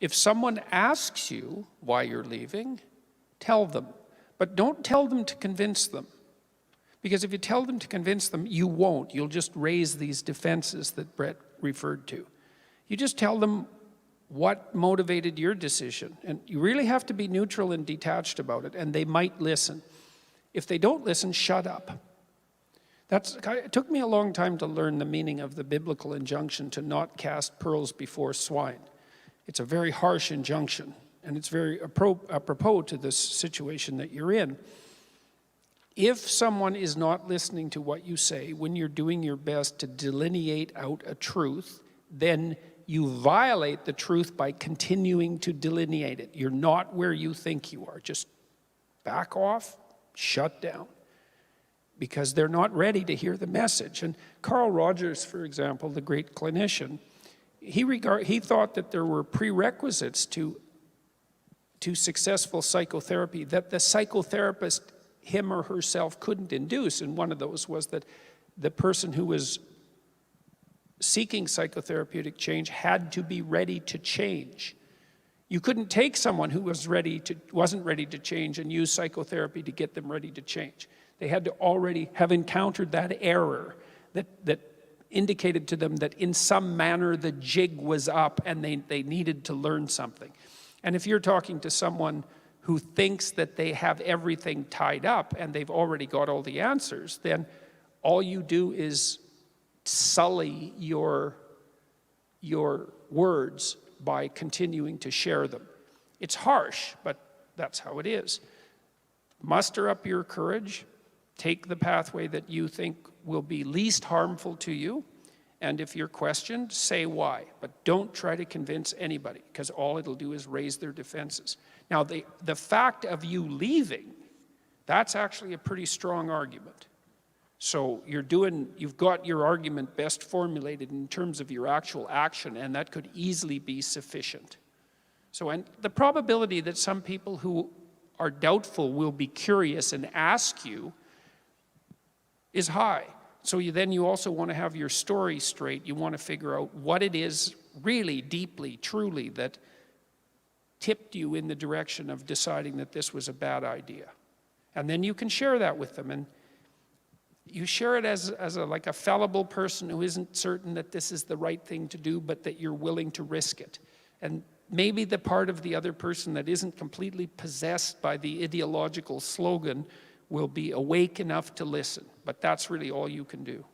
If someone asks you why you're leaving, tell them. But don't tell them to convince them. Because if you tell them to convince them, you won't. You'll just raise these defenses that Brett referred to. You just tell them what motivated your decision. And you really have to be neutral and detached about it, and they might listen. If they don't listen, shut up. It took me a long time to learn the meaning of the biblical injunction to not cast pearls before swine. It's a very harsh injunction, and it's very apropos to this situation that you're in. If someone is not listening to what you say when you're doing your best to delineate out a truth, then you violate the truth by continuing to delineate it. You're not where you think you are. Just back off, shut down, because they're not ready to hear the message. And Carl Rogers, for example, the great clinician, he thought that there were prerequisites to successful psychotherapy that the psychotherapist, him or herself, couldn't induce. And one of those was that the person who was seeking psychotherapeutic change had to be ready to change. You couldn't take someone who wasn't ready to change and use psychotherapy to get them ready to change. They had to already have encountered that error that indicated to them that in some manner the jig was up and they needed to learn something. And if you're talking to someone who thinks that they have everything tied up and they've already got all the answers, then all you do is sully your words by continuing to share them. It's harsh, but that's how it is. Muster up your courage, take the pathway that you think will be least harmful to you, and if you're questioned, say why. But don't try to convince anybody, because all it'll do is raise their defenses. Now, the fact of you leaving, that's actually a pretty strong argument. So you've got your argument best formulated in terms of your actual action, and that could easily be sufficient. So, and the probability that some people who are doubtful will be curious and ask you is high. So you also want to have your story straight. You want to figure out what it is really, deeply, truly that tipped you in the direction of deciding that this was a bad idea. And then you can share that with them. And you share it as like a fallible person who isn't certain that this is the right thing to do, but that you're willing to risk it. And maybe the part of the other person that isn't completely possessed by the ideological slogan will be awake enough to listen. But that's really all you can do.